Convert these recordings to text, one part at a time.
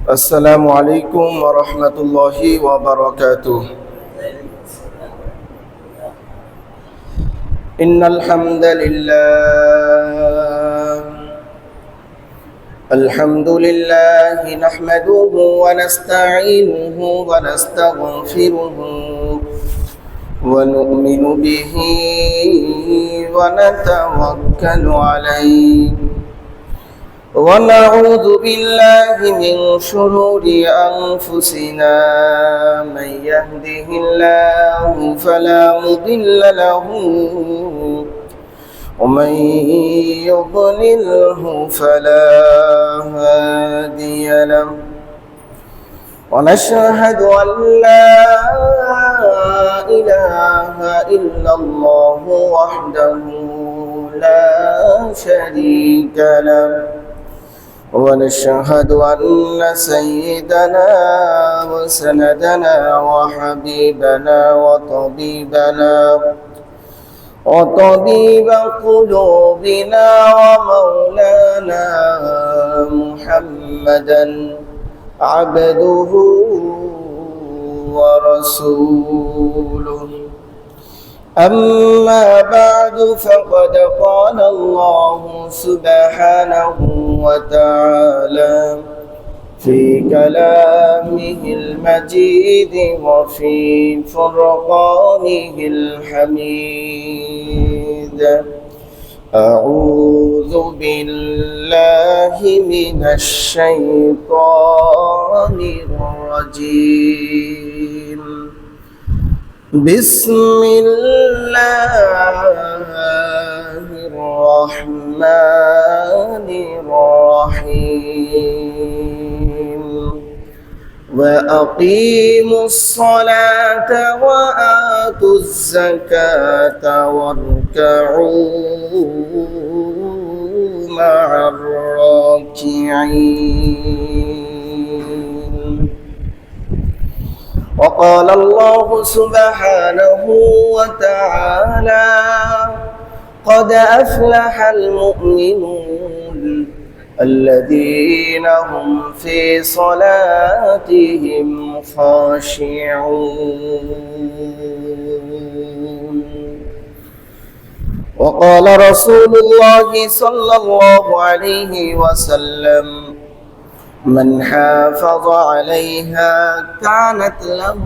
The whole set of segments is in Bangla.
السلام عليكم ورحمة الله وبركاته. إن الحمد لله نحمده ونستعينه ونستغفره ونؤمن به ونتوكل عليه ونعوذ بالله من شرور أنفسنا. من يهده الله فلا مضل له ومن يضلله فلا هادي له ونشهد أن لا إله إلا الله وحده لا شريك له ونشهد أن سيدنا وسندنا وحبيبنا وطبيب قلوبنا ومولانا محمدا عبده ورسوله. أما بعد فقد قال الله سبحانه وتعالى في كلامه المجيد وفي فرقانه الحميد. أعوذ بالله من الشيطان الرجيم. بسم الله الرحمن الرحيم. وأقيموا الصلاة وآتوا الزكاة واركعوا مع الراكعين. وقال الله سبحانه وتعالى: قد أفلح المؤمنون الذين هم في صلاتهم خاشعون. وقال رسول الله صلى الله عليه وسلم: من حافظ عليها كانت له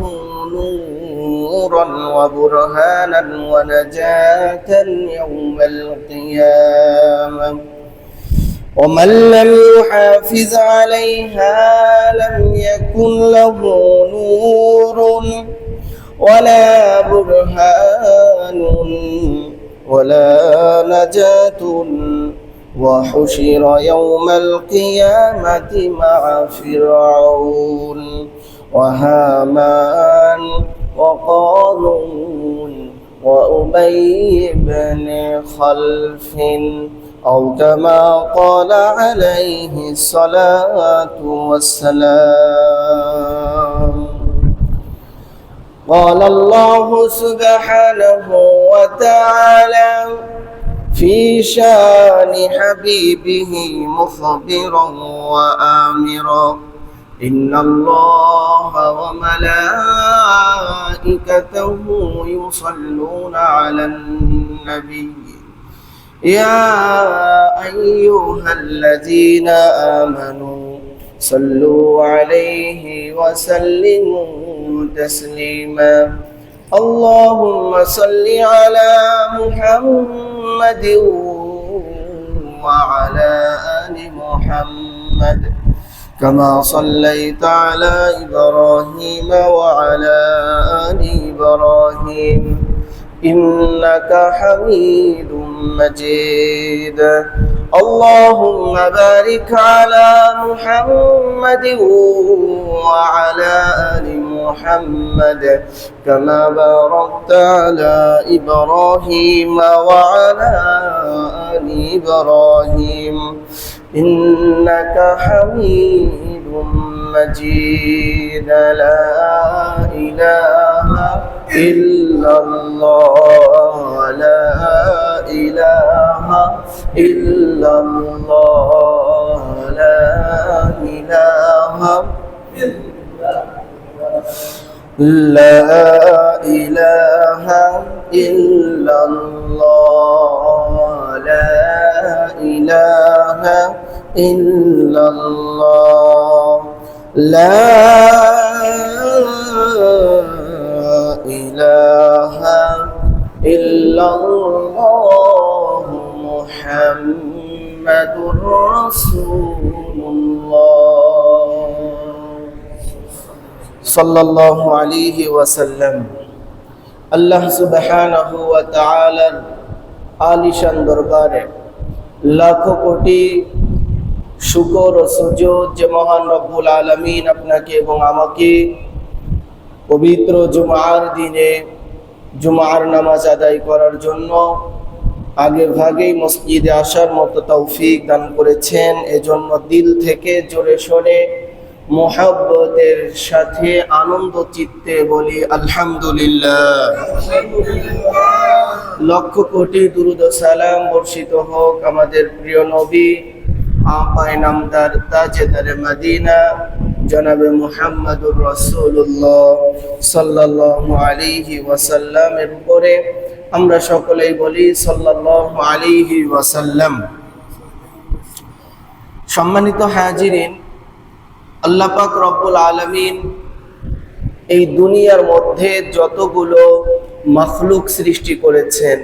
نورا وبرهانا ونجاة يوم القيامة، ومن لم يحافظ عليها لم يكن له نور ولا برهان ولا نجاة، وحشر يوم القيامة مع فرعون وهامان وقارون وأبي بن خلف، أو كما قال عليه الصلاة والسلام. قال الله سبحانه وتعالى في شان حبيبه مخبرا وآمرا: إن الله وملائكته يصلون على النبي يا أيها الذين آمنوا صلوا عليه وسلموا تسليما. اللهم صل على محمد وعلى آل محمد كما صليت على إبراهيم وعلى آل إبراهيم إنك حميد مجيد. اللهم بارك على محمد وعلى آل محمد كما باركت على إبراهيم وعلى آل إبراهيم إنك حميد مجيد. لا إله إلا الله، لا إله إلا الله، لا إله ইলাহা ইল্লাল্লাহ লা ইলাহা ইল্লাল্লাহ লা ইলাহা ইল্লাল্লাহ মুহাম্মাদুর রাসূলুল্লাহ সাল্লাল্লাহু আলাইহি ওয়াসাল্লাম। আল্লাহ সুবহানাহু ওয়া তাআলার আলিশান দরবারে লাখো কোটি শুকর ও সুজুদ যে মহান রব্বুল আলামিন আপনাকে এবং আমাকে পবিত্র জুমার দিনে জুমার নামাজ আদায় করার জন্য আগে ভাগেই মসজিদে আসার মতো তৌফিক দান করেছেন। এজন্য দিল থেকে জোরে সোরে মোহাব্বতের সাথে আনন্দ চিত্তে বলি আলহামদুলিল্লাহ। লক্ষ কোটি দুরুদ ও সালাম বর্ষিত হোক আমাদের প্রিয় নবী আপায়ে নামদার তাজেদারে মদিনা জনাবে মুহাম্মদুর রাসূলুল্লাহ সাল্লাল্লাহু আলাইহি ওয়াসাল্লামের উপরে। আমরা সকলেই বলি সাল্লাল্লাহু আলাইহি ওয়াসাল্লাম। সম্মানিত হাজিরিন, আল্লাহ পাক রব্বুল আলামিন এই দুনিয়ার মধ্যে যতগুলো মাখলুক সৃষ্টি করেছেন,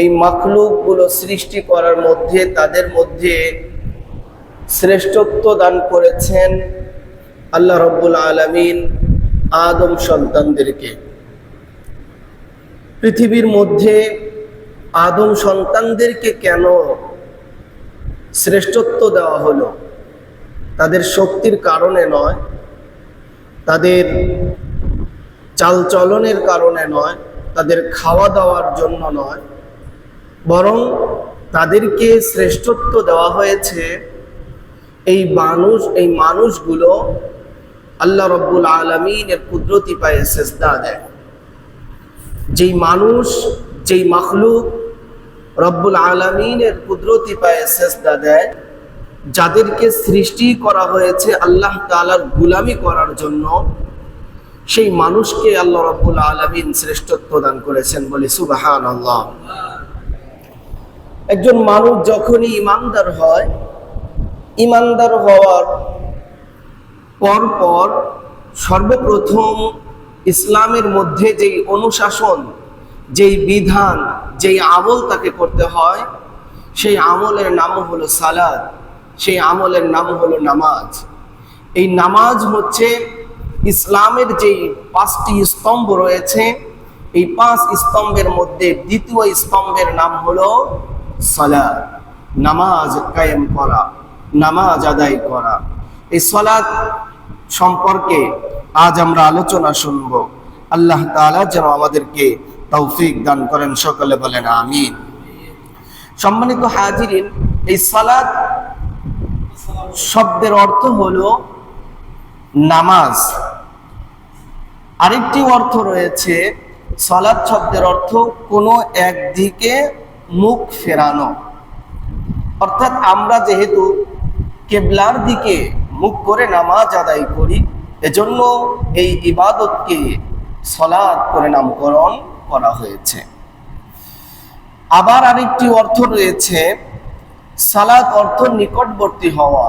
এই মাখলুকগুলো সৃষ্টি করার মধ্যে তাদের মধ্যে শ্রেষ্ঠত্ব দান করেছেন আল্লাহ রব্বুল আলামিন আদম সন্তানদেরকে। পৃথিবীর মধ্যে আদম সন্তানদেরকে কেন শ্রেষ্ঠত্ব দেওয়া হলো? তাদের শক্তির কারণে নয়, তাদের চালচলনের কারণে নয়, তাদের খাওয়া দাওয়ার জন্য নয়, বরং তাদেরকে শ্রেষ্ঠত্ব দেওয়া হয়েছে এই মানুষগুলো আল্লাহ রব্বুল আলামিনের কুদরতি পায়ে সেজদা দেয়। যেই মাখলুক রব্বুল আলামিনের কুদরতি পায়ে সেজদা দেয়, যাদেরকে সৃষ্টি করা হয়েছে আল্লাহ তাআলার গোলামি করার জন্য, সেই মানুষকে আল্লাহ রাব্বুল আলামিন শ্রেষ্ঠত্ব দান করেছেন। বলি সুবহানাল্লাহ। একজন মানুষ যখনই ইমানদার হয়, ইমানদার হওয়ার পর সর্বপ্রথম ইসলামের মধ্যে যেই অনুশাসন, যেই বিধান, যেই আমল তাকে করতে হয়, সেই আমলের নাম হলো সালাত, সেই আমলের নাম হলো নামাজ। এই নামাজ হচ্ছে ইসলামের যেই 5টি স্তম্ভ রয়েছে, এই 5 স্তম্ভের মধ্যে দ্বিতীয় স্তম্ভের নাম হলো সালাত, নামাজ কায়েম করা, নামাজ আদায় করা। এই সালাত সম্পর্কে আজ আমরা আলোচনা শুনব। আল্লাহ তাআলা যেন আমাদেরকে তৌফিক দান করেন, সকলে বলেন আমিন। সম্মানিত হাজিরিন, এই সালাত শব্দের অর্থ হলো নামাজ। আরেকটি অর্থ রয়েছে, সালাত শব্দের অর্থ কোনো একদিকে মুখ ফেরানো। অর্থাৎ আমরা যেহেতু কিবলার দিকে মুখ করে নামাজ আদায় করি, এজন্য এই ইবাদতকে সালাত করে নামকরণ করা হয়েছে। আবার আরেকটি অর্থ রয়েছে, সালাত অর্থ নিকটবর্তী হওয়া।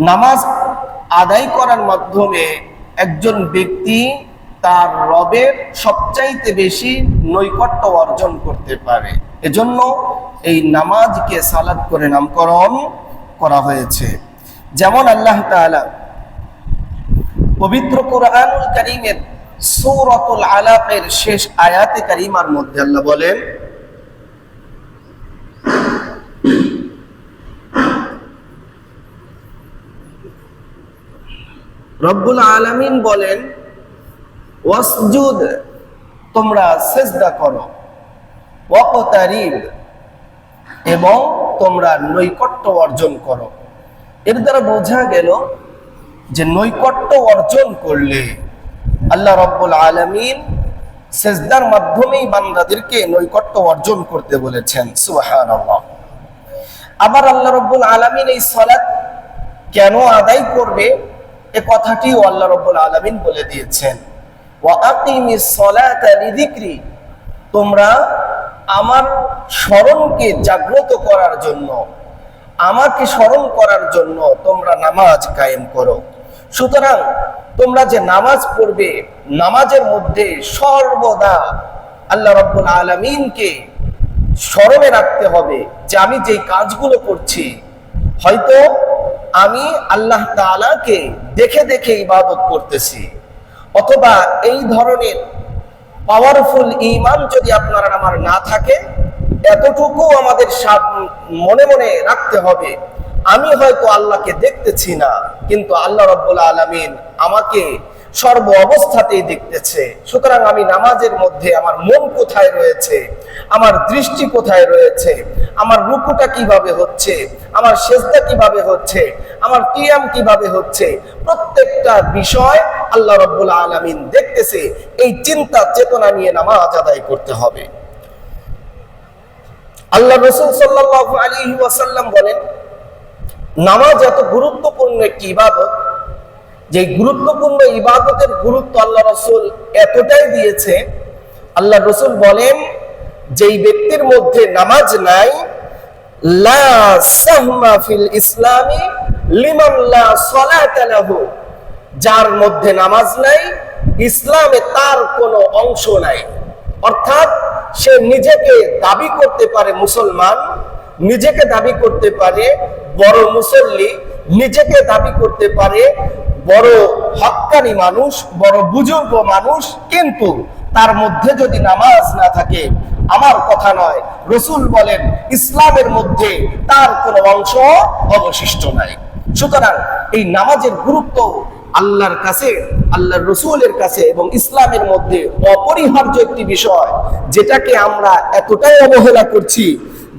নামাজ আদায় করার মাধ্যমে একজন ব্যক্তি তার রবের সবচাইতে বেশি নৈকট্য অর্জন করতে পারে। এজন্য এই নামাজকে সালাত করে নামকরণ করা হয়েছে। যেমন আল্লাহ তাআলা পবিত্র কোরআনুল কারীমের সূরাতুল আলাকের শেষ আয়াতে কারিমার মধ্যে আল্লাহ বলেন, রব্বুল আলামিন বলেন, ওয়াসজুদ, তোমরা সিজদা করো, ওয়াকতারিব, এবং তোমরা নৈকট্য অর্জন করো। এর দ্বারা বোঝা গেল যে নৈকট্য অর্জন করলে আল্লাহ রব্বুল আলামিন সিজদার মাধ্যমেই বান্দাদেরকে নৈকট্য অর্জন করতে বলেছেন। সুবহানাল্লাহ। আবার আল্লাহ রাব্বুল আলামিন এই সালাত কেন আদায় করবে এ কথাটিও আল্লাহ রাব্বুল আলামিন বলে দিয়েছেন, ওয়া আকিমিস সালাতা লিযিকরি, তোমরা আমার স্মরণকে জাগ্রত করার জন্য, আমাকে স্মরণ করার জন্য তোমরা নামাজ কায়েম করো। সুতরাং তোমরা যে নামাজ পড়বে, নামাজের মধ্যে সর্বদা আল্লাহ রাব্বুল আলামিনকে স্মরণে রাখতে হবে যে আমি যে কাজগুলো করছি, হয়তো আমি আল্লাহ তাআলাকে দেখে দেখে ইবাদত করতেছি, অথবা এই ধরনের পাওয়ারফুল ঈমান যদি আপনার আমার না থাকে, এতটুকু আমাদের মনে মনে রাখতে হবে, আমি হয়তো আল্লাহকে দেখতেছি না, কিন্তু আল্লাহ রাব্বুল আলামিন আমাকে সর্ব অবস্থাতেই দেখতেছে। সুতরাং আমি নামাজের মধ্যে আমার মন কোথায় রয়েছে, আমার দৃষ্টি কোথায় রয়েছে, আমার রুকুটা কিভাবে হচ্ছে, আমার সিজদা কিভাবে হচ্ছে, আমার কিয়াম কিভাবে হচ্ছে, প্রত্যেকটা বিষয় আল্লাহ রাব্বুল আলামিন দেখতেছে। এই চিন্তা চেতনা নিয়ে নামাজ আদায় করতে হবে। আল্লাহ রাসূল সাল্লাল্লাহু আলাইহি ওয়াসাল্লাম বলেন, নামাজ এত গুরুত্বপূর্ণ একটি ইবাদত, যে গুরুত্বপূর্ণ ইবাদতের গুরুত্ব আল্লাহ রাসূল এতটাই দিয়েছে, আল্লাহ রাসূল বলেন, যেই ব্যক্তির মধ্যে নামাজ নাই, লা সাহমা ফিল ইসলামি লিমান লা সালাতা লাহু, যার মধ্যে নামাজ নাই ইসলামে তার কোনো অংশ নাই। অর্থাৎ সে নিজেকে দাবি করতে পারে মুসলমান, নিজেকে দাবি করতে পারে বড় মুসল্লি, নিজেকে দাবি করতে পারে বড় হক্কানি মানুষ, বড় বুজুর্গ মানুষ, কিন্তু তার মধ্যে যদি নামাজ না থাকে, আমার কথা নয়, রাসূল বলেন ইসলামের মধ্যে তার কোনো অংশ অবশিষ্ট নাই। সুতরাং এই নামাজের গুরুত্ব আল্লাহর কাছে, আল্লাহর রাসূলের কাছে এবং ইসলামের মধ্যে অপরিহার্য একটি বিষয়, যেটাকে আমরা এতটাই অবহেলা করছি,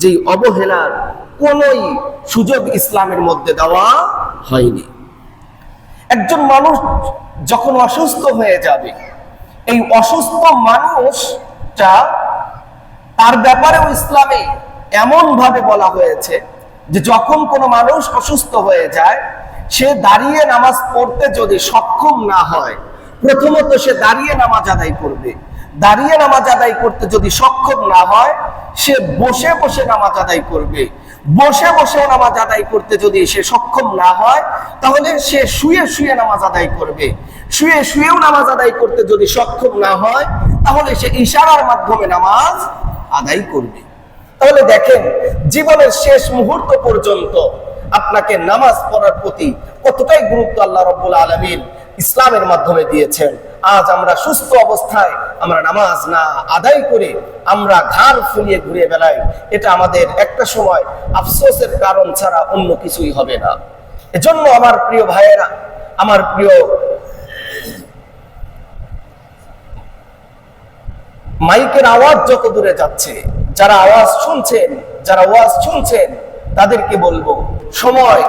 যে অবহেলার কোনোই সুযোগ ইসলামের মধ্যে দেওয়া হয়নি। একজন মানুষ যখন অসুস্থ হয়ে যাবে, এই অসুস্থ মানুষটা, তার ব্যাপারেও ইসলামে এমন ভাবে বলা হয়েছে যে যখন কোনো মানুষ অসুস্থ হয়ে যায়, সে দাঁড়িয়ে নামাজ পড়তে যদি সক্ষম না হয়, প্রথমত সে দাঁড়িয়ে নামাজ আদায় করবে। দাঁড়িয়ে নামাজ আদায় করতে যদি সক্ষম না হয়, সে বসে বসে নামাজ আদায় করবে। বসে বসে নামাজ আদায় করতে যদি সে সক্ষম না হয়, তাহলে সে শুয়ে শুয়ে নামাজ আদায় করবে। শুয়ে শুয়েও নামাজ আদায় করতে যদি সক্ষম না হয়, তাহলে সে ইশারার মাধ্যমে নামাজ আদায় করবে। তাহলে দেখেন, জীবনের শেষ মুহূর্ত পর্যন্ত আপনাকে নামাজ পড়ার প্রতি কতটাই গুরুত্ব আল্লাহ রাব্বুল আলামিন ইসলামের মাধ্যমে দিয়েছেন। আজ আমরা সুস্থ অবস্থায় আমরা নামাজ না আদায় করে আমরা ঘাড় ফুলিয়ে ঘুরে বেড়াই, এটা আমাদের একটা সময় আফসোসের কারণ ছাড়া অন্য কিছুই হবে না। এজন্য আমার প্রিয় ভাইয়েরা, আমার প্রিয় মাইকের আওয়াজ যত দূরে যাচ্ছে, যারা আওয়াজ শুনছেন, যারা ওয়াজ শুনছেন, তাদেরকে বলবো, সময়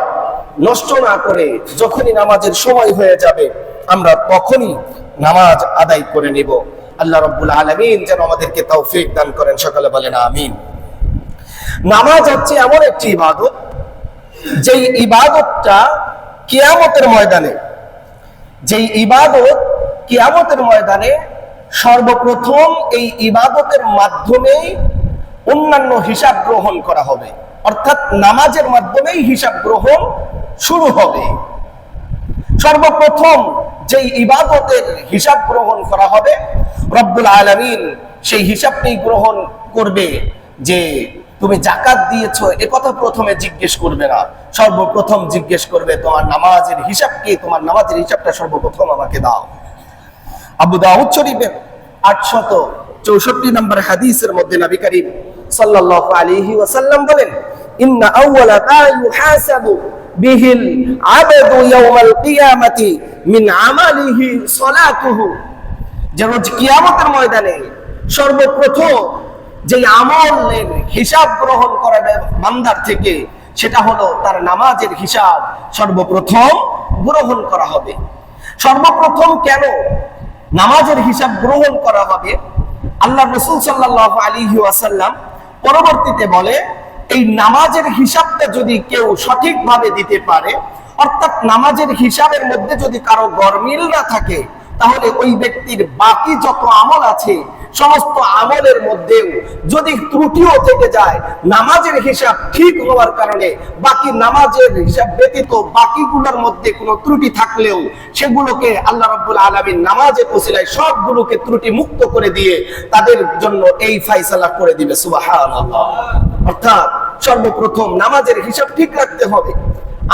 নষ্ট না করে যখনই নামাজের সময় হয়ে যাবে, আমরা তখনই নামাজ আদায় করে নিব। আল্লাহ রাব্বুল আলামিন যেন আমাদেরকে তৌফিক দান করেন, সকলে বলেন আমিন। নামাজ হচ্ছে এমন একটি ইবাদত, যেই ইবাদতটা কিয়ামতের ময়দানে, যেই ইবাদত কিয়ামতের ময়দানে সর্বপ্রথম এই ইবাদতের মাধ্যমেই অন্যান্য হিসাব গ্রহণ করা হবে। অর্থাৎ নামাজের মাধ্যমেই হিসাব গ্রহণ শুরু হবে। সর্বপ্রথম যেই ইবাদতের হিসাব গ্রহণ করা হবে, রব্বুল আলামিন সেই হিসাবটি গ্রহণ করবে। যে তুমি যাকাত দিয়েছো এ কথা প্রথমে জিজ্ঞেস করবে না, সর্বপ্রথম জিজ্ঞেস করবে তোমার নামাজের হিসাব কি, তোমার নামাজের হিসাবটা সর্বপ্রথম আমাকে দাও। আবু দাউদ শরীফের 864 নম্বর হাদিসের মধ্যে নবী করিম সাল্লাল্লাহু আলাইহি ওয়াসাল্লাম বলেন, ইন্না আউওয়ালা মা ইউহাসাবু বিহিল আবদু ইয়াওমাল কিয়ামাতি মিন আমালিহি সালাতুহু, যে রোজ কিয়ামতের ময়দানে সর্বপ্রথম যে আমলের হিসাব গ্রহণ করা বান্দার থেকে, সেটা হলো তার নামাজের হিসাব সর্বপ্রথম গ্রহণ করা হবে। সর্বপ্রথম কেন নামাজের হিসাব গ্রহণ করা হবে? আল্লাহ রাসূল সাল্লাল্লাহু আলাইহি ওয়াসাল্লাম পরবর্তীতে বলে, এই নামাজের হিসাবটা যদি কেউ সঠিকভাবে দিতে পারে, অর্থাৎ নামাজের হিসাবের মধ্যে যদি কারো গরমিল না থাকে, তাহলে ওই ব্যক্তির বাকি যত আমল আছে সমস্ত আমলের মধ্যেও যদি ত্রুটিও থেকে যায়, নামাজের হিসাব ঠিক হওয়ার কারণে বাকি নামাজের হিসাব ব্যতীত বাকিগুলোর মধ্যে কোনো ত্রুটি থাকলেও সেগুলোকে আল্লাহ রাব্বুল আলামিন নামাজের ওসিলায় সবগুলোকে ত্রুটি মুক্ত করে দিয়ে তাদের জন্য এই ফয়সালা করে দিবে। সুবহানাল্লাহ। অর্থাৎ সর্বপ্রথম নামাজের হিসাব ঠিক রাখতে হবে।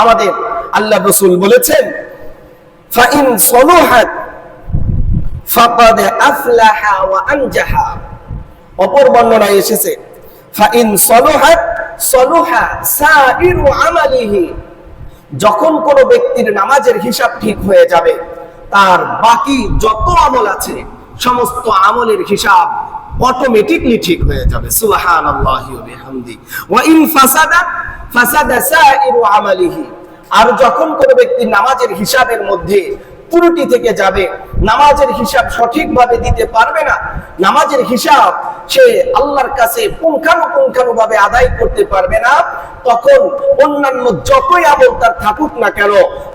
আমাদের আল্লাহ রাসূল বলেছেন, ফাইন সলুহাত ফাকাদ আফলাহা ওয়া আনজাহা। অপর বর্ণনায় এসেছে, ফাইন সলুহাত সলুহা সাইরু আমালিহি। যখন কোনো ব্যক্তির নামাজের হিসাব ঠিক হয়ে যাবে, তার বাকি যত আমল আছে সমস্ত আমলের হিসাব অটোমেটিকলি ঠিক হয়ে যাবে। সুবহানাল্লাহি ওয়া বিহামদি। ওয়া ইন ফাসাদা ফাসাদা সাইরু আমালিহি। আর যখন কোনো ব্যক্তি নামাজের হিসাবের মধ্যে ত্রুটি থেকে যাবে, নামাজের হিসাব সঠিকভাবে দিতে পারবে না, নামাজের হিসাব সে আল্লাহর কাছে পুঙ্খানুপুঙ্খানুভাবে আদায় করতে পারবে না, তখন অন্যান্য যতই আমল তার থাকুক না কেন,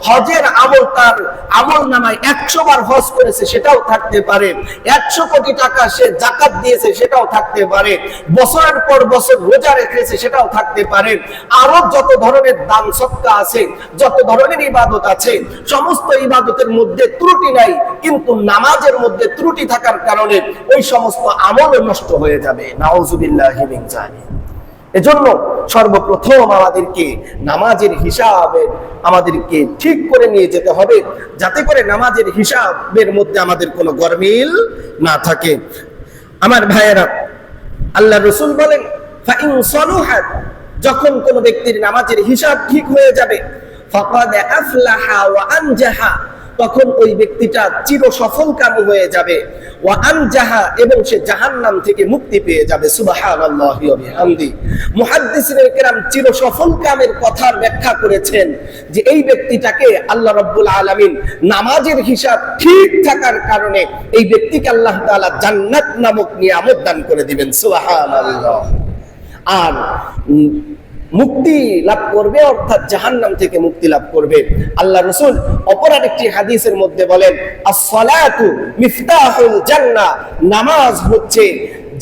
হজের আমল তার আমল নামায় 100 বার হজ করেছে সেটাও থাকতে পারে, 100 কোটি টাকা সে যাকাত দিয়েছে সেটাও থাকতে পারে, বছরের পর বছর রোজা রেখেছে সেটাও থাকতে পারে, আরো যত ধরনের দান সদকা আছে, যত ধরনের ইবাদত আছে, সমস্ত ইবাদতের মধ্যে ত্রুটি নাই, কিন্তু নামাজের মধ্যে ত্রুটি থাকার কারণে ওই সমস্ত আমল নষ্ট হয়ে যাবে। নাউযুবিল্লাহি মিন যালিক। এজন্য সর্বপ্রথম আমাদেরকে নামাজের হিসাবে আমাদেরকে ঠিক করে নিয়ে যেতে হবে, যাতে করে নামাজের হিসাবের মধ্যে আমাদের কোনো গরমিল না থাকে। আমার ভাইয়েরা, আল্লাহ রাসূল বলেন, ফাইন সলুহাত, যখন কোনো ব্যক্তির নামাজের হিসাব ঠিক হয়ে যাবে, ফাকাদ আফলাহা ওয়া আনজাহা, তখন ওই ব্যক্তিটা চির সফল কাম হয়ে যাবে, ওয়া আনজাহা, এবং সে জাহান্নাম থেকে মুক্তি পেয়ে যাবে। সুবহানাল্লাহি ওয়া বিহামদি। মুহাদ্দিসিনে কেরাম চির সফল কামের কথার ব্যাখ্যা করেছেন যে এই ব্যক্তিটাকে আল্লাহ রাব্বুল আলামিন নামাজের হিসাব ঠিক থাকার কারণে এই ব্যক্তিকে আল্লাহ তাআলা জান্নাত নামক নিয়ামত দান করে দিবেন। সুবহানাল্লাহ। আর মুক্তি লাভ করবে, অর্থাৎ জাহান্নাম থেকে মুক্তি লাভ করবে। আল্লাহ রাসূল অপর আরেকটি হাদিসের মধ্যে বলেন, আস-সালাতু মিফতাহুল জান্নাহ, নামাজ হচ্ছে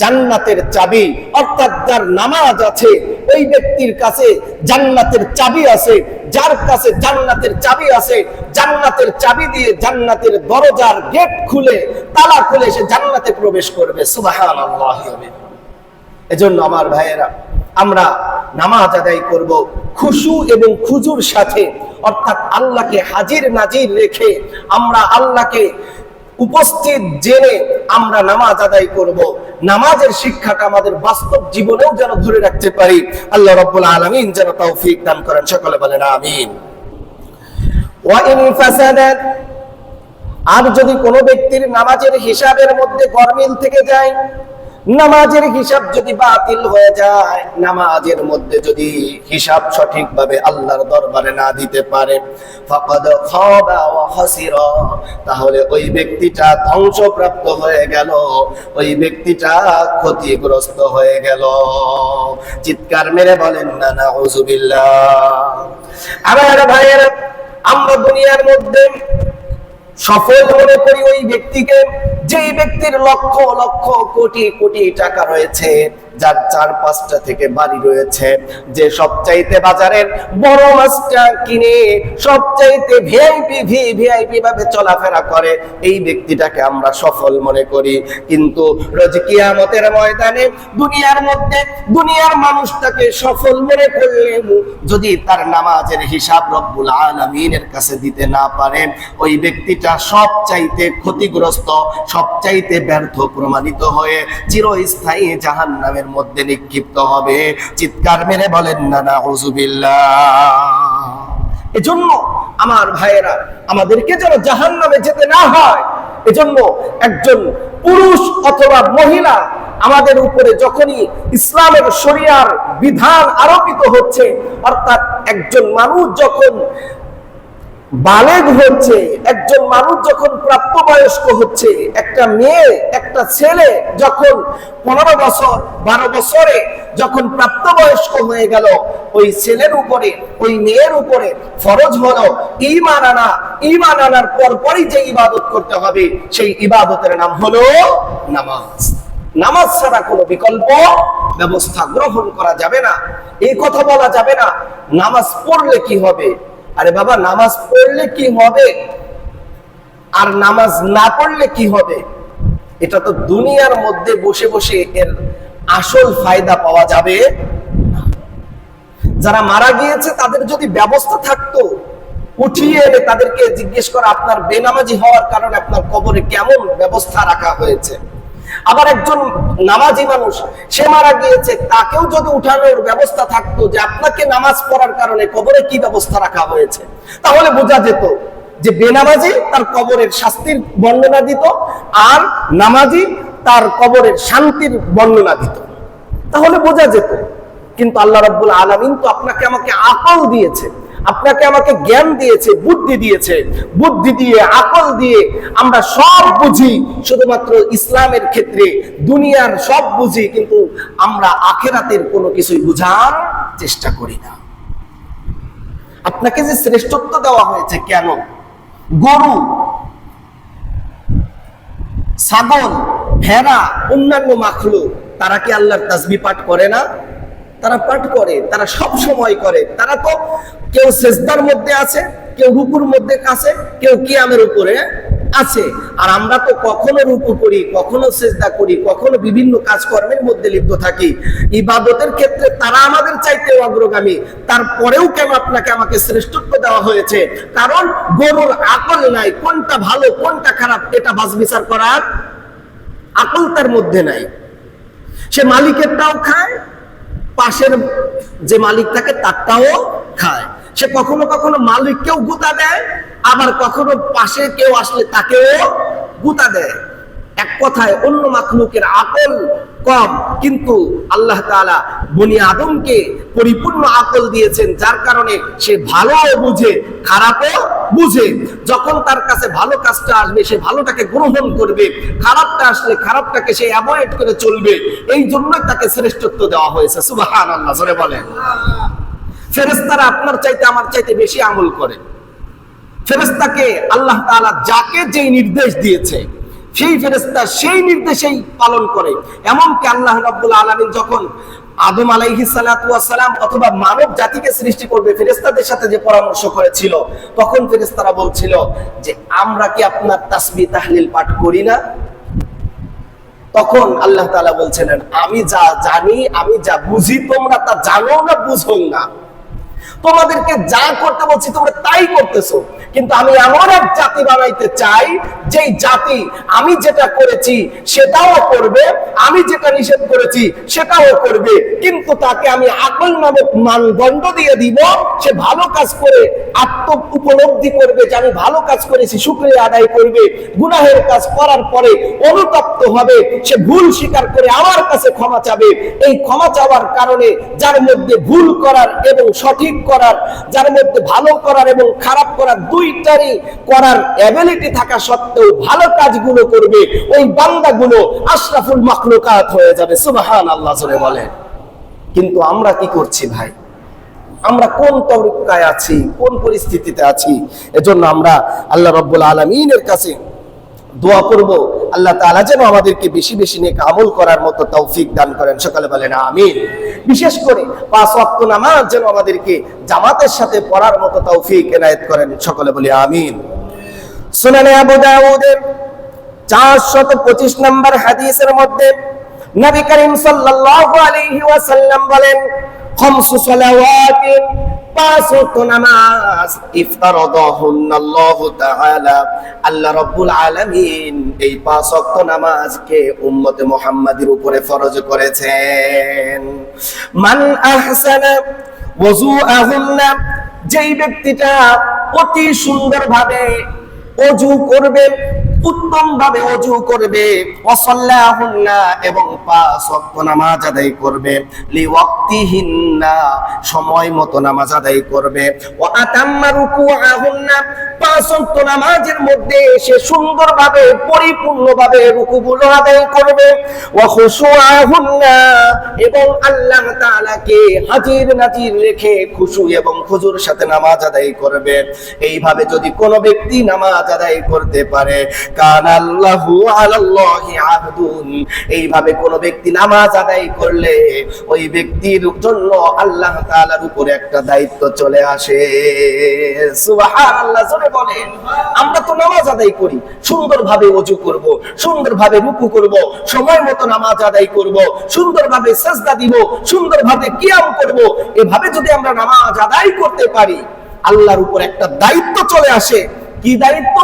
জান্নাতের চাবি। অর্থাৎ যার নামাজ আছে ওই ব্যক্তির কাছে জান্নাতের চাবি আছে। যার কাছে জান্নাতের চাবি আছে, জান্নাতের চাবি দিয়ে জান্নাতের দরজার গেট খুলে, তালা খুলে সে জান্নাতে প্রবেশ করবে। সুবহানাল্লাহ। এজন্য আমার ভাইয়েরা, আমরা নামাজ আদায় করব খুশু এবং খুজুর সাথে, অর্থাৎ আল্লাহকে হাজির নাজির রেখে, আমরা আল্লাহকে উপস্থিত জেনে আমরা নামাজ আদায় করব। নামাজের শিক্ষাটা আমাদের বাস্তব জীবনেও যেন ধরে রাখতে পারি। আল্লাহ রাব্বুল আলামিন যেন তৌফিক দান করেন। সকলে বলেন আমিন। ওয়া ইন ফাসাদাত, আর যদি কোনো ব্যক্তির নামাজের হিসাবের মধ্যে গরমিল থেকে যায়, নামাজের হিসাব যদি বাতিল হয়ে যায়, নামাজের মধ্যে যদি হিসাব সঠিকভাবে আল্লাহর দরবারে না দিতে পারে, ফাকাদ খাবা ওয়া খাসিরা, তাহলে ওই ব্যক্তিটা ধ্বংসপ্রাপ্ত হয়ে গেল, ওই ব্যক্তিটা ক্ষতিগ্রস্ত হয়ে গেল। চিৎকার মেরে বলেন না নাউযুবিল্লাহ। আমার ভাইয়েরা, আমরা দুনিয়ার মধ্যে সফল মনে করি ওই ব্যক্তিকে যেই ব্যক্তির লক্ষ লক্ষ কোটি কোটি টাকা রয়েছে, যার 4-5টা থেকে বাড়ি রয়েছে, যে সবচাইতে বাজারের বড় মাছটা কিনে সবচাইতে ভিআইপি ভাবে চলাফেরা করে, এই ব্যক্তিটাকে আমরা সফল মনে করি। কিন্তু রোজ কিয়ামতের ময়দানে দুনিয়ার মধ্যে দুনিয়ার মানুষটাকে সফল মনে করলে যদি তার নামাজের হিসাব রব্বুল আলামিনের কাছে দিতে না পারে, ওই ব্যক্তিটা সবচাইতে ক্ষতিগ্রস্ত, সবচাইতে ব্যর্থ প্রমাণিত হয়ে চিরস্থায়ী জাহান্নামের মধ্যে নিক্ষিপ্ত হবে। চিৎকার মেরে বলেন না নাউযুবিল্লাহ। এজন্য আমার ভাইয়েরা, আমাদেরকে যেন জাহান্নামে যেতে না হয়, এজন্য একজন পুরুষ অথবা মহিলা আমাদের উপরে যখনই ইসলামের শরিয়ার বিধান আরোপিত হচ্ছে, অর্থাৎ একজন মানুষ যখন বালেগ হচ্ছে, একজন মানুষ যখন প্রাপ্তবয়স্ক হচ্ছে, একটা মেয়ে একটা ছেলে যখন 15 বছর 12 বছরে যখন প্রাপ্তবয়স্ক হয়ে গেল, ওই ছেলের উপরে ওই মেয়ের উপরে ফরজ হলো ঈমান আনা। ঈমান আনার পরপরই যে ইবাদত করতে হবে সেই ইবাদতের নাম হলো নামাজ। নামাজ ছাড়া কোনো বিকল্প ব্যবস্থা গ্রহণ করা যাবে না। এই কথা বলা যাবে না নামাজ পড়লে কি হবে। আরে বাবা, নামাজ পড়লে কি হবে আর নামাজ না পড়লে কি হবে, এটা তো দুনিয়ার মধ্যে বসে বসে এর আসল ফায়দা পাওয়া যাবে। যারা মারা গিয়েছে তাদের যদি ব্যবস্থা থাকতো, উঠিয়ে এনে তাদেরকে জিজ্ঞেস করা আপনার বেনামাজি হওয়ার কারণে আপনার কবরে কেমন ব্যবস্থা রাখা হয়েছে। আবার একজন নামাজি মানুষ সে মারা গিয়েছে, তাকেও যদি উঠানোর ব্যবস্থা থাকতো যে আপনাকে নামাজ পড়ার কারণে কবরে কি ব্যবস্থা রাখা হয়েছে, তাহলে বোঝা যেত যে বেনামাজি তার কবরের শাস্তির বর্ণনা দিত আর নামাজি তার কবরের শান্তির বর্ণনা দিত, তাহলে বোঝা যেত। কিন্তু আল্লাহ রাব্বুল আলামিন তো আপনাকে আমাকে আকল দিয়েছে, আপনাকে আমাকে জ্ঞান দিয়েছে, বুদ্ধি দিয়েছে। বুদ্ধি দিয়ে আকল দিয়ে আমরা সব বুঝি, শুধুমাত্র ইসলামের ক্ষেত্রে দুনিয়ার সব বুঝি, কিন্তু আমরা আখিরাতের কোনো কিছুই বুঝার চেষ্টা করি না। আপনাকে যে শ্রেষ্ঠত্ব দেওয়া হয়েছে কেন? গরু, ছাগল, ভেড়া, অন্যান্য মাখলুক তারা কি আল্লাহর তাসবিহ পাঠ করে না? তারা পাঠ করে, তারা সব সময় করে। তারা তো কেউ সিজদার মধ্যে আছে, কেউ রুকুর মধ্যে আছে, কেউ কিয়ামের উপরে আছে। আর আমরা তো কখনো রুকু করি, কখনো সিজদা করি, কখনো বিভিন্ন কাজকর্মের মধ্যে লিপ্ত থাকি। ইবাদতের ক্ষেত্রে তারা আমাদের চাইতে অগ্রগামী, তারপরেও কেন আপনাকে আমাকে শ্রেষ্ঠত্ব দেওয়া হয়েছে? কারণ গরুর আকল নাই, কোনটা ভালো কোনটা খারাপ এটা বাছ বিচার করার আকল তার মধ্যে নাই। সে মালিকেরটাও খায়, পাশের যে মালিক থাকে তারটাও খায়। সে কখনো কখনো মালিককেও গুতা দেয়, আবার কখনো পাশে কেউ আসলে তাকেও গুতা দেয়। এক কথায় অন্য মাখলুকের আকল কম, কিন্তু আল্লাহ তাআলা বনি আদমকে পরিপূর্ণ আকল দিয়েছেন, যার কারণে সে ভালো বুঝে খারাপও বুঝে। যখন তার কাছে ভালো কাজটা আসবে সে ভালোটাকে গ্রহণ করবে, খারাপটা আসলে খারাপটাকে সে অ্যাভয়েড করে চলবে। এই জন্যই তাকে শ্রেষ্ঠত্ব দেওয়া হয়েছে। সুবহানাল্লাহ, জোরে বলেন। ফেরেশতারা আপনার চাইতে আমার চাইতে বেশি আমল করে। ফেরেশতাকে আল্লাহ তাআলা যাকে যেই নির্দেশ দিয়েছে সেই ফেরেশতা সেই নির্দেশেই পালন করে। এমনকি আল্লাহ রাব্বুল আলামিন যখন আদম আলাইহিস সালাতু ওয়াস সালাম অথবা মানব জাতিকে সৃষ্টি করবে, ফেরেশতাদের সাথে যে পরামর্শ করেছিল, তখন ফেরেশতারা বলছিল যে আমরা কি আপনার তাসবিহ তাহলিল পাঠ করি না? তখন আল্লাহ তাআলা বলছিলেন আমি যা জানি, আমি যা বুঝি তোমরা তা জানো না, বুঝো না। তোমাদেরকে যা করতে বলছি তোমরা তাই করতেছো, কিন্তু আমি এমন এক জাতি বানাইতে চাই যেই জাতি আমি যেটা করেছি সেটাও করবে, আমি যেটা নিষেধ করেছি সেটাও করবে, কিন্তু তাকে আমি আকল নামক মানদণ্ড দিয়ে দিব। সে ভালো কাজ করে আত্ম উপলব্ধি করবে যে আমি ভালো কাজ করেছি, শুকরিয়া আদায় করবে। গুনাহের কাজ করার পরে অনুতপ্ত হবে, সে ভুল স্বীকার করে আমার কাছে ক্ষমা চাবে। এই ক্ষমা চাওয়ার কারণে যার মধ্যে ভুল করার এবং সঠিক করার, যার মধ্যে ভালো করার এবং খারাপ করার দুইটারই করার এবিলিটি থাকা সত্ত্বেও ভালো কাজগুলো করবে, ওই বান্দাগুলো আশরাফুল মাখলুকাত হয়ে যাবে। সুবহানাল্লাহ, জোরে বলেন। কিন্তু আমরা কি করছি ভাই? আমরা কোন তরিকায় আছি, কোন পরিস্থিতিতে আছি? এজন্য আমরা আল্লাহ রাব্বুল আলামিনের কাছে দোয়া করব আল্লাহ তাআলা যেন আমাদেরকে বেশি বেশি নেক আমল করার মতো তৌফিক দান করেন। সকলে বলেন আমিন। বিশেষ করে 5 ওয়াক্ত নামাজ যেন আমাদেরকে জামাতের সাথে পড়ার মতো তৌফিক এনায়েত করেন। সকলে বলি আমিন। সুনানে আবু দাউদের 425 নম্বর হাদিসের মধ্যে নবী করিম সাল্লাল্লাহু আলাইহি ওয়াসাল্লাম বলেন, খামসু সালাওয়াতিন, 5 ওয়াক্ত নামাজ, ইফতারাদাহুন্নাল্লাহু তাআলা, আল্লাহ রাব্বুল আলামিন এই 5 ওয়াক্ত নামাজকে উম্মতে মুহাম্মাদের উপরে ফরজ করেছেন। মান আহসানা ওযুআহুন্না, যেই ব্যক্তিটা অতি সুন্দরভাবে ওযু করবে, উত্তম ভাবে ওযু করবে, ওয়াসাল্লাহুন্না এবং 5 ওয়াক্ত নামাজ আদায় করবে, লিওয়াক্তিহিন্না সময় মতো নামাজ আদায় করবে, ওয়া আতাম্মা রুকুআহুন্না 5 ওয়াক্ত নামাজের মধ্যে সে সুন্দরভাবে পরিপূর্ণভাবে রুকুগুলো আদায় করবে, ওয়া খুশুআহুন্না এবং আল্লাহ তাআলাকে হাজির নাজির রেখে খুশু এবং খুজুর সাথে নামাজ আদায় করবে। এইভাবে যদি কোনো ব্যক্তি নামাজ আদায় করতে পারে, কানাল্লাহু আলাল্লাহি আহদুন, এইভাবে কোনো ব্যক্তি নামাজ আদায় করলে ওই ব্যক্তির জন্য আল্লাহ তাআলার উপরে একটা দায়িত্ব চলে আসে। সুবহানাল্লাহ, জোরে বলেন। আমরা তো নামাজ আদায় করি, সুন্দরভাবে ওযু করব, সুন্দরভাবে রুকু করব, সময় মতো নামাজ আদায় করব, সুন্দরভাবে সিজদা দিব, সুন্দরভাবে কিয়াম করব। এভাবে যদি আমরা নামাজ আদায় করতে পারি, আল্লাহর উপর একটা দায়িত্ব চলে আসে। কি দায়িত্ব?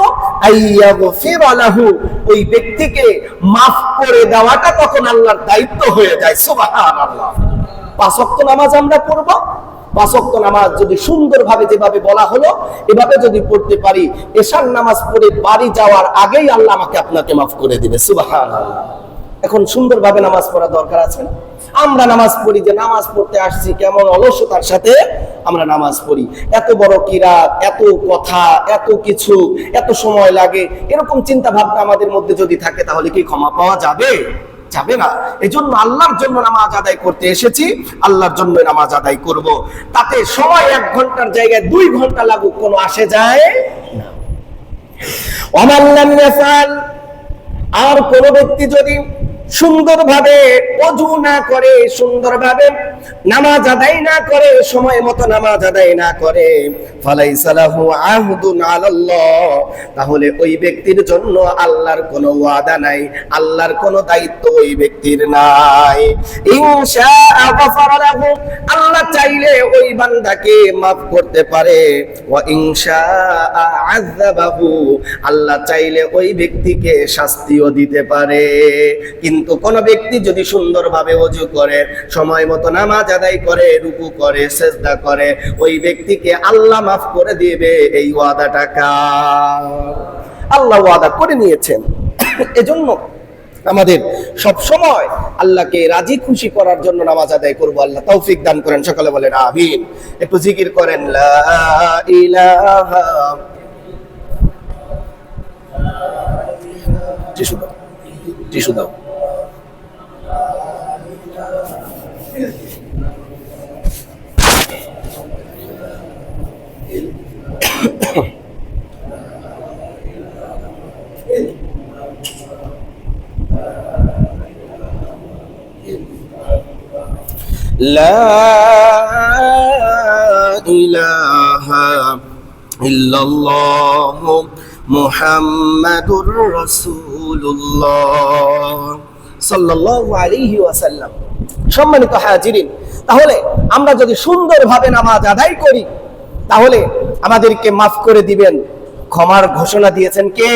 আইয়াগফির লাহু, ওই ব্যক্তিকে মাফ করে দেওয়াটা তখন আল্লাহর দায়িত্ব হয়ে যায়। সুবহানাল্লাহ। 5 ওয়াক্ত নামাজ আমরা পড়ব, 5 ওয়াক্ত নামাজ যদি সুন্দরভাবে যেভাবে বলা হলো এভাবে যদি পড়তে পারি, এশার নামাজ পড়ে বাড়ি যাওয়ার আগেই আল্লাহ আমাকে আপনাকে মাফ করে দিবে। সুবহানাল্লাহ। এখন সুন্দরভাবে নামাজ পড়া দরকার আছে না? আমরা নামাজ পড়ি যে নামাজ পড়তে আসছি, কেমন অলসতার সাথে আমরা নামাজ পড়ি। এত বড় কিরাত, এত কথা, এত কিছু, এত সময় লাগে, এরকম চিন্তা ভাবনা আমাদের মধ্যে যদি থাকে তাহলে কি ক্ষমা পাওয়া যাবে? যাবে না। এজন্য আল্লাহর জন্য নামাজ আদায় করতে এসেছি, আল্লাহর জন্য নামাজ আদায় করব। তাতে সময় 1 ঘন্টার জায়গায় 2 ঘন্টা লাগুক, কোনো আসে যায় না। ওয়ামান লাম ইয়াফআল, আর কোন ব্যক্তি যদি সুন্দরভাবে ওযু না করে, সুন্দরভাবে নামাজ আদায় না করে, সময় মতো নামাজ আদায় না করে, ফালাইসা লাহু আহদুন আলাল্লাহ, তাহলে ওই ব্যক্তির জন্য আল্লাহর কোনো ওয়াদা নাই, আল্লাহর কোনো দায়িত্ব ওই ব্যক্তির নাই। ইনশাআ গফারা লাহু, আল্লাহ চাইলে ওই বান্দাকে maaf করতে পারে, ওয়া ইনশাআ আযাবাহু, আল্লাহ চাইলে ওই ব্যক্তিকে শাস্তিও দিতে পারে। কিন্তু কোন ব্যক্তি যদি সুন্দরভাবে ওযু করে, সময় মতো নামাজ আদায় করে, রুকু করে, সিজদা করে, ওই ব্যক্তিকে আল্লাহ মাফ করে দিবে। এই ওয়াদাটা কার? আল্লাহ ওয়াদা করে নিয়েছেন। এজন্য আমাদের সব সময় আল্লাহকে রাজি খুশি করার জন্য নামাজ আদায় করব। আল্লাহ তৌফিক দান করেন। সকলে বলেন আমিন। একটু জিকির করেন, লা ইলাহা। টিস্যু দাও, টিস্যু দাও। লা ইলাহা ইল্লাল্লাহ মুহাম্মাদুর রাসূলুল্লাহ সাল্লাল্লাহু আলাইহি ওয়াসাল্লাম। সম্মানিত হাজিরিন, তাহলে আমরা যদি সুন্দরভাবে নামাজ আদায় করি তাহলে আমাদেরকে মাফ করে দিবেন। ক্ষমার ঘোষণা দিয়েছেন কে?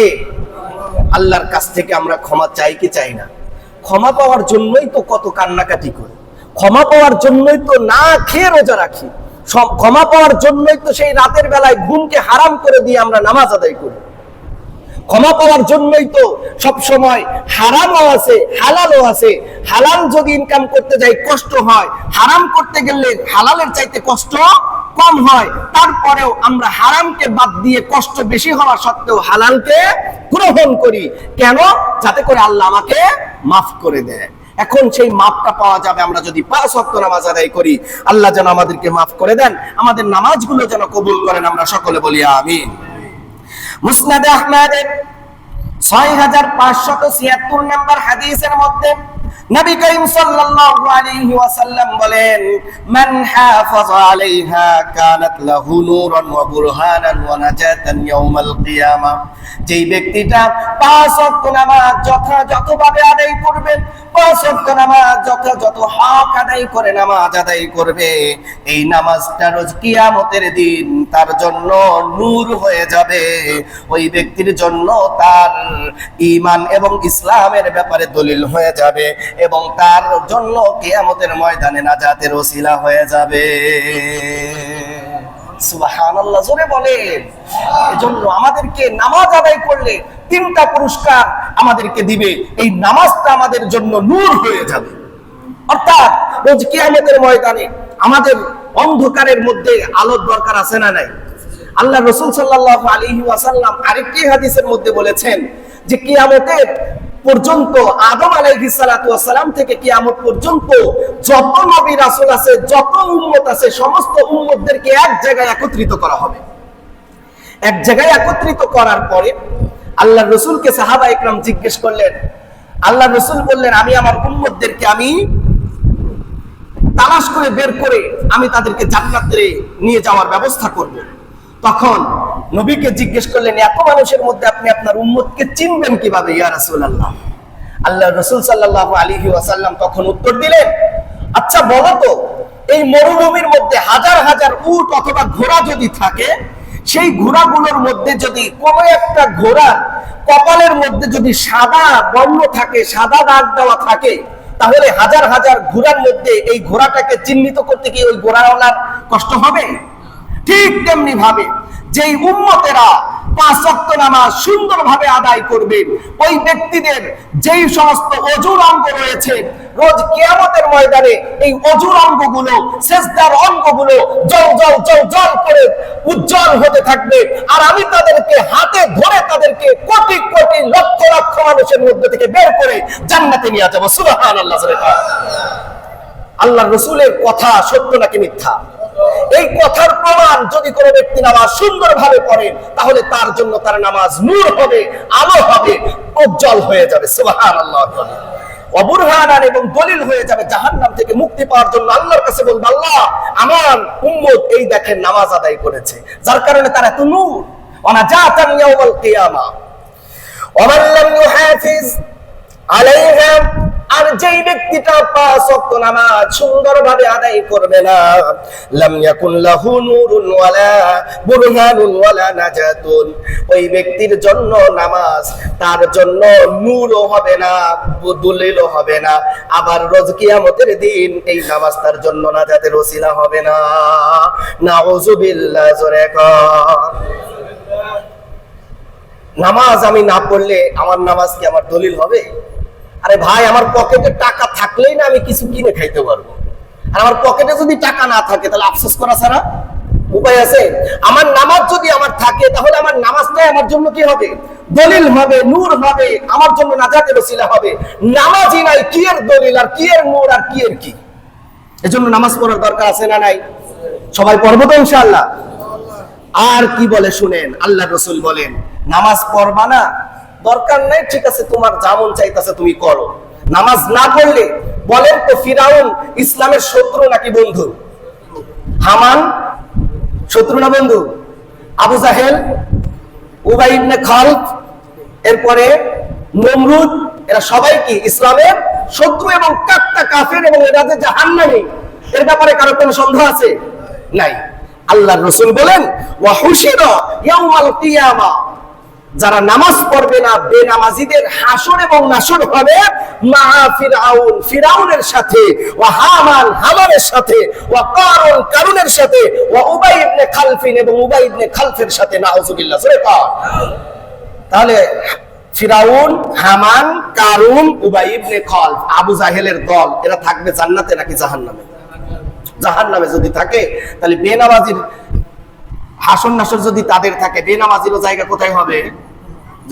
আল্লাহর কাছ থেকে আমরা ক্ষমা চাই কি চাই না? ক্ষমা পাওয়ার জন্যই তো কত কান্নাকাটি করি, ক্ষমা পাওয়ার জন্যই তো না খেয়ে রোজা রাখি, ক্ষমা পাওয়ার জন্যই তো সেই রাতের বেলায় ঘুমকে হারাম করে দিয়ে আমরা নামাজ আদায় করি, ক্ষমা পাওয়ার জন্যই তো সব সময় হারামও আছে হালালও আছে। হালাল যদি ইনকাম করতে যাই কষ্ট হয়, হারাম করতে গেলে হালালের চাইতে কষ্ট কম হয়। তারপরেও আমরা হারামকে বাদ দিয়ে কষ্ট বেশি হওয়া সত্ত্বেও হালালকে গ্রহণ করি। কেন? যাতে করে আল্লাহ আমাকে মাফ করে দেয়। এখন সেই মাফটা পাওয়া যাবে আমরা যদি 5 ওয়াক্ত নামাজ আদায় করি। আল্লাহ যেন আমাদেরকে মাফ করে দেন, আমাদের নামাজগুলো যেন কবুল করেন। আমরা সকলে বলি আমিন। মুসনাদে আহমদের 6576 নম্বর হাদিসের মধ্যে নবী করিম সাল্লাল্লাহু আলাইহি ওয়াসাল্লাম বলেন, মান হাফাযা আলাইহা কানাত লাহু নূরান ওয়া বুরহানান ওয়া নাজাতান ইয়াউমাল কিয়ামা। যেই ব্যক্তিটা 5 ওয়াক্ত নামাজ যথাযথভাবে আদায় করবে, 5 ওয়াক্ত নামাজ যথাযথ হক আদায় করে নামাজ আদায় করবে, এই নামাজটা রোজ কিয়ামতের দিন তার জন্য নূর হয়ে যাবে। ওই ব্যক্তির জন্য তার ঈমান এবং ইসলামের ব্যাপারে দলিল হয়ে যাবে এবং তার জন্য কিয়ামতের ময়দানে নাজাতের ওসিলা হয়ে যাবে। সুবহানাল্লাহ, জোরে বলেন। এজন্য আমাদেরকে নামাজ আদায় করলে 3টা পুরস্কার আমাদেরকে দিবে। এই নামাজটা আমাদের জন্য নূর হয়ে যাবে। অর্থাৎ রোজ কিয়ামতের ময়দানে আমাদের অন্ধকারের মধ্যে আলোর দরকার আছে না নাই? আল্লাহ রাসূল সাল্লাল্লাহু আলাইহি ওয়াসাল্লাম আরেকটি হাদিসের মধ্যে বলেছেন যে কিয়ামতের পর্যন্ত, আদম আলাইহিস সালাতু ওয়াস সালাম থেকে কিয়ামত পর্যন্ত যত নবী রাসূল আছে, যত উম্মত আছে, সমস্ত উম্মতদেরকে এক জায়গায় একত্রিত করা হবে। এক জায়গায় একত্রিত করার পরে আল্লাহর রাসূলকে সাহাবা ইকরাম জিজ্ঞেস করলেন। আল্লাহর রাসূল বললেন, আমি আমার উম্মতদেরকে আমি তালাশ করে বের করে আমি তাদেরকে জান্নাতে নিয়ে যাওয়ার ব্যবস্থা করব। তখন নবীকে জিজ্ঞেস করলেন, এত মানুষের মধ্যে আপনি আপনার উম্মতকে চিনবেন কিভাবে ইয়া রাসূলুল্লাহ? আল্লাহর রাসূল সাল্লাল্লাহু আলাইহি ওয়াসাল্লাম তখন উত্তর দিলেন, আচ্ছা বলো তো, এই মরুভূমির মধ্যে হাজার হাজার উট অথবা ঘোড়া যদি থাকে, সেই ঘোড়াগুলোর মধ্যে যদি কোনো একটা ঘোড়ার কপালের মধ্যে যদি সাদা বর্ণ থাকে, সাদা দাগ দেওয়া থাকে, তাহলে হাজার হাজার ঘোড়ার মধ্যে এই ঘোড়াটাকে চিহ্নিত করতে কি ওই ঘোড়াওয়ালার কষ্ট হবে? ঠিক তেমনি ভাবে যেই উম্মতেরা 5 ওয়াক্ত নামাজ সুন্দরভাবে আদায় করবে, ওই ব্যক্তিদের যেই সমস্ত অজুর অঙ্গ রয়েছে, রোজ কিয়ামতের ময়দানে এই অজুর অঙ্গগুলো, সিজদার অঙ্গগুলো জল জল জল জল করে উজ্জ্বল হতে থাকবে। আর আমি তাদেরকে হাতে ধরে তাদেরকে কোটি কোটি লক্ষ লক্ষ মানুষের মধ্যে থেকে বের করে জান্নাতে নিয়ে যাব। সুবহানাল্লাহ। আল্লাহর রাসূলের কথা সত্য নাকি মিথ্যা? এই কথার প্রমাণ যদি কোনো ব্যক্তি নামাজ সুন্দরভাবে পড়ে, তাহলে তার জন্য তার নামাজ নূর হবে, আলো হবে, উজ্জ্বল হয়ে যাবে। সুবহানাল্লাহ। অবুরহানান এবং দলিল হয়ে যাবে। জাহান্নাম থেকে মুক্তি পাওয়ার জন্য আল্লাহর কাছে বলবে, আল্লাহ আমার উম্মত এই দেখেন নামাজ আদায় করেছে, যার কারণে তার এত নূর। ওয়ানাজাতান ইয়াউমাল কিয়ামা ওয়া মান লাম ইউহাফিজ আলাইহা, আর যেই ব্যক্তিটা 5 ওয়াক্ত নামাজ সুন্দরভাবে আদায় করবে না, লাম ইয়াকুন লাহু নূরুন ওয়ালা বুরহানুন ওয়ালা নাজাতুন, ওই ব্যক্তির জন্য নামাজ তার জন্য নূরও হবে না, দলিলও হবে না, আবার রোজ কিয়ামতের দিন এই নামাজ তার জন্য নাজাতের ওসিলা হবে না। নাউযুবিল্লাহ। জোরে কর। নামাজ আমি না পড়লে আমার নামাজ কি আমার দলিল হবে? আরে ভাই, আমার পকেটে টাকা থাকলেই না আমি কিছু কিনে খাইতে পারবো। আর আমার পকেটে যদি টাকা না থাকে, তাহলে আফসোস করা ছাড়া উপায় আছে? আমার নামাজ যদি আমার থাকে, তাহলে আমার নামাজটাই আমার জন্য কি হবে? দলিল হবে, নূর হবে, আমার জন্য নাজাতের ওসিলা হবে। নামাজই নাই, কি এর দলিল আর কি এর নূর আর কি এর কি? এজন্য নামাজ পড়ার দরকার আছে না নাই? সবাই পড়বো তো ইনশাআল্লাহ। আর কি বলে শুনেন, আল্লাহর রাসূল বলেন, নামাজ পড়বা না, দরকার নাই, ঠিক আছে, তোমার যেমন চাইতেছে তুমি করো। নামাজ না পড়লে বলেন তো, ফিরাউন ইসলামের শত্রু নাকি বন্ধু? হামান শত্রু না বন্ধু? আবু জাহেল, উবাই ইবনে খালদ, এরপরে নমরুদ, এরা সবাই কি ইসলামের শত্রু এবং কাট্টা কাফের, এবং এরা যে জাহান্নামী, এর ব্যাপারে কারো কোনো সন্দেহ আছে? নাই। আল্লাহর রাসূল বলেন, ওয়া হুশিরা ইয়াউমাল কিয়ামা, যারা নামাজ পড়বে না, বেনামাজিদের হাসর এবং নাসর হবে মা ফিরাউন, ফিরাউনের সাথে, ওয়া হামান, হামানের সাথে, ওয়া কারুন, কারুনের সাথে, ওয়া উবাই ইবনে খালফিন, এবং উবাই ইবনে খালফের সাথে। নাউযুবিল্লাহ। তাহলে ফিরাউন, হামান, কারুন, উবাই ইবনে খালফ, আবু জাহেলের দল, এরা থাকবে জান্নাতে নাকি জাহান্নামে? জাহান্নামে যদি থাকে, তাহলে বেনামাজির হাসর নাসর যদি তাদের থাকে, বেনামাজিরও জায়গা কোথায় হবে?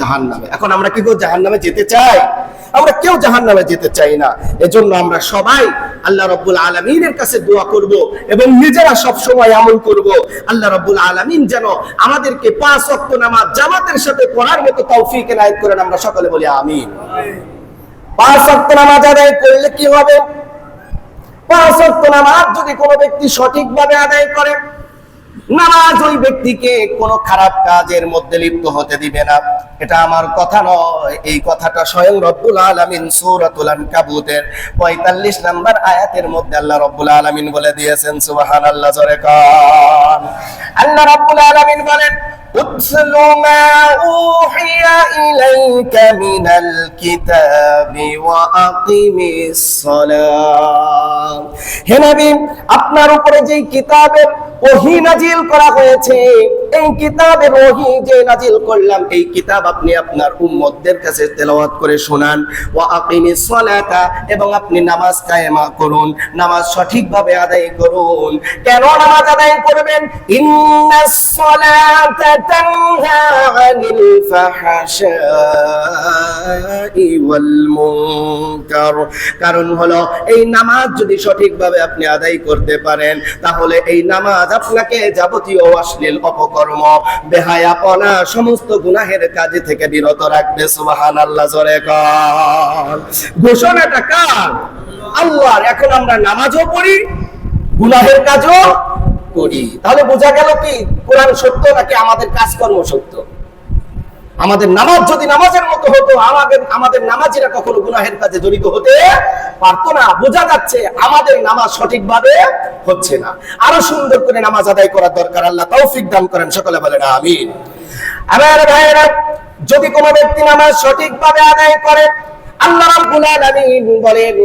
জাহান্নামে। এখন আমরা কি কেউ জাহান্নামে যেতে চাই? আমরা কেউ জাহান্নামে যেতে চাই না। এজন্য আমরা সবাই আল্লাহ রাব্বুল আলামিনের কাছে দোয়া করব এবং নিজেরা সব সময় আমল করব। আল্লাহ রাব্বুল আলামিন যেন আমাদেরকে 5 ওয়াক্ত নামাজ জামাতের সাথে পড়ার মতো তৌফিক এনায়েত করেন। আমরা সকলে বলি আমিন। 5 ওয়াক্ত নামাজ আদায় করলে কি হবে? 5 ওয়াক্ত নামাজ যদি কোনো ব্যক্তি সঠিকভাবে আদায় করে, নামাজ ওই ব্যক্তিকে কোনো খারাপ কাজের মধ্যে লিপ্ত হতে দিবে না। এটা আমার কথা নয়, এই কথাটা স্বয়ং রব্বুল আলামিন সূরাতুল আনকাবুতের 45 নম্বর আয়াতের মধ্যে আল্লাহ রব্বুল আলামিন বলে দিয়েছেন। সুবহানাল্লাহ। জোরে কান। আল্লাহ রব্বুল আলামিন বলেন, উতলু মা উহিয়া ইলাইকা মিনাল কিতাবি ওয়া আকিমিস সালাত। হে নবী, আপনার উপরে যেই কিতাবের ওহী নাজিল করা হয়েছে, এই কিতাবের ওহী যে নাজিল করলাম এই কিতাব আপনি আপনার উম্মতদের কাছে তেলাওয়াত করে শোনান। ওয়া আকিমিস সালাতা, এবং আপনি নামাজ কায়েমা করুন, নামাজ সঠিকভাবে আদায় করুন। কেন নামাজ আদায় করবেন? ইন্নাস সালাতা তানহা আনিল ফাহশাই ওয়াল মুনকার। কারণ হলো এই নামাজ যদি সঠিকভাবে আপনি আদায় করতে পারেন তাহলে এই নামাজ আপনাকে যাবতীয় অশ্লীল অপকর্ম, বেহায়াপনা, সমস্ত গুনাহের কাজ থেকে বিরত রাখবে। সুবহানাল্লাহ, জোরে কর। ঘোষণাটা কার? আল্লাহর। এখন আমরা নামাজও পড়ি, গুনাহের কাজও করি। তাহলে বোঝা গেল কি কোরআন সত্য নাকি আমাদের কাজকর্ম সত্য? আমাদের নামাজ যদি নামাজের মতো হতো, আমাদের নামাজিরা কখনো গুনাহের কাজে জড়িত হতে পারতো না। বোঝা যাচ্ছে আমাদের নামাজ সঠিকভাবে হচ্ছে না। আরো সুন্দর করে নামাজ আদায় করার দরকার। আল্লাহ তৌফিক দান করেন, সকলে বলেন আমিন। আমার ভাইয়েরা, যদি কোনো ব্যক্তি নামাজ সঠিকভাবে আদায় করে, আল্লাহ রাব্বুল আলামিন বলেন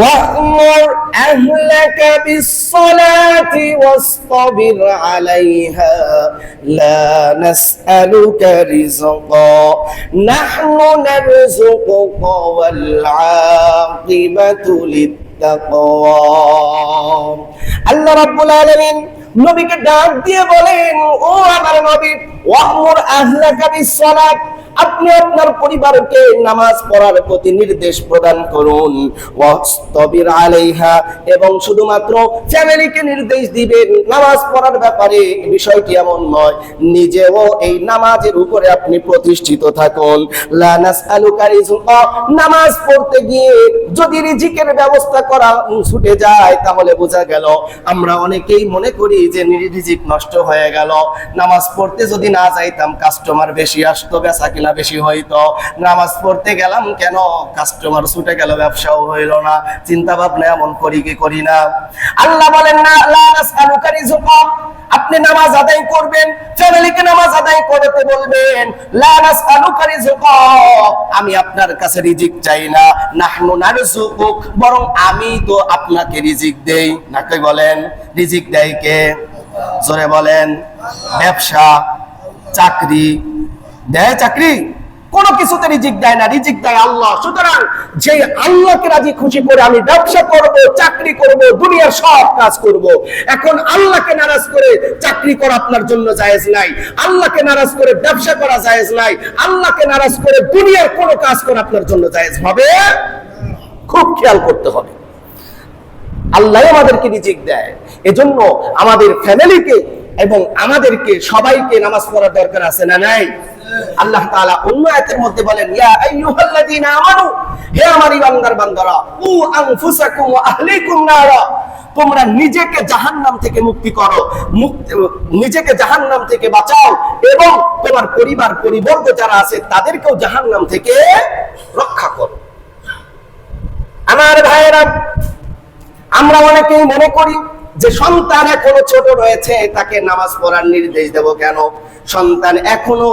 وَأْمُرْ أَهْلَكَ بِالصَّلَاةِ وَاصْطَبِرْ عَلَيْهَا لَا نَسْأَلُكَ رِزْقًا نَحْنُ نَرْزُقُكَ وَالْعَاقِبَةُ لِلتَّقْوَى। আল্লাহ রাব্বুল আলামিন নবীকে ডাক দিয়ে বলেন, ও আমার নবী, ওয়া'মুর আহলাকা বিস-সালাত, আপনি আপনার পরিবারকে নামাজ পড়ার প্রতি নির্দেশ প্রদান করুন। ওয়াস্তাবির আলাইহা, এবং শুধুমাত্র ফ্যামিলিকে নির্দেশ দিবেন নামাজ পড়ার ব্যাপারে। বিষয়টি এমন নয়, নিজেও এই নামাজের উপরে আপনি প্রতিষ্ঠিত থাকুন। লা নাসআলুকা রিজকা, নামাজ পড়তে গিয়ে যদি রিজিকের ব্যবস্থা করা ছুটে যায় তাহলে বোঝা গেল আমরা অনেকেই মনে করি যে রিজিক নষ্ট হয়ে গেল। নামাজ পড়তে যদি না যাইতাম কাস্টমার বেশি আসতো, বেচা কিনা বেশি হইতো। নামাজ পড়তে গেলাম কেন, কাস্টমার ছুটে গেল, ব্যবসাও হইল না। চিন্তা ভাবনা এমন করি কি করি না? আল্লাহ বলেন না, লা নাসআলুকা রিজকা, আপনি নামাজ আদায় করবেন, ফ্যামিলিকে নামাজ আদায় করতে বলবেন। লা নাসআলুকা রিজকা, আমি আপনার কাছে রিজিক চাই না। নাহনু নারযুকুক, বরং আমি তো আপনাকে রিজিক দেই। নাকি বলেন রিজিক দেয় কে? জোরে বলেন। ব্যবসা, চাকরি দেয়? চাকরি কোনো কিছুতে রিজিক দেয় না, রিজিক দেয় আল্লাহ। সুতরাং যে আল্লাহকে রাজি খুশি করে আমি ব্যবসা করব, চাকরি করব, দুনিয়ার সব কাজ করব, এখন আল্লাহকে নারাজ করে চাকরি করা আপনার জন্য জায়েজ নাই, আল্লাহকে নারাজ করে ব্যবসা করা জায়েজ নাই, আল্লাহকে নারাজ করে দুনিয়ার কোনো কাজ করা আপনার জন্য জায়েজ হবে। খুব খেয়াল করতে হবে। আল্লাহ আমাদেরকে রিজিক দেয়, এজন্য আমাদের ফ্যামিলিকে এবং আমাদেরকে সবাইকে নামাজ পড়ার দরকার আছে না নাই? আল্লাহ তাআলা অন্য আয়াতের মধ্যে বলেন, ইয়া আইয়ুহাল্লাযীনা আমানু, হে আমার ঈমানদার বান্দারা, উ আনফুসাকুম ওয়া আহলিকুম নারা, তোমরা নিজেকে জাহান্নাম থেকে মুক্তি করো, নিজেকে জাহান্নাম থেকে বাঁচাও এবং তোমার পরিবার পরিবর্গ যারা আছে তাদেরকেও জাহান্নাম থেকে রক্ষা করো। আমার ভাইয়েরা, আমরা অনেকেই মনে করি যে সন্তান এখনো ছোট রয়েছে, তাকে নামাজ পড়ার নির্দেশ দেব কেন? সন্তান এখনো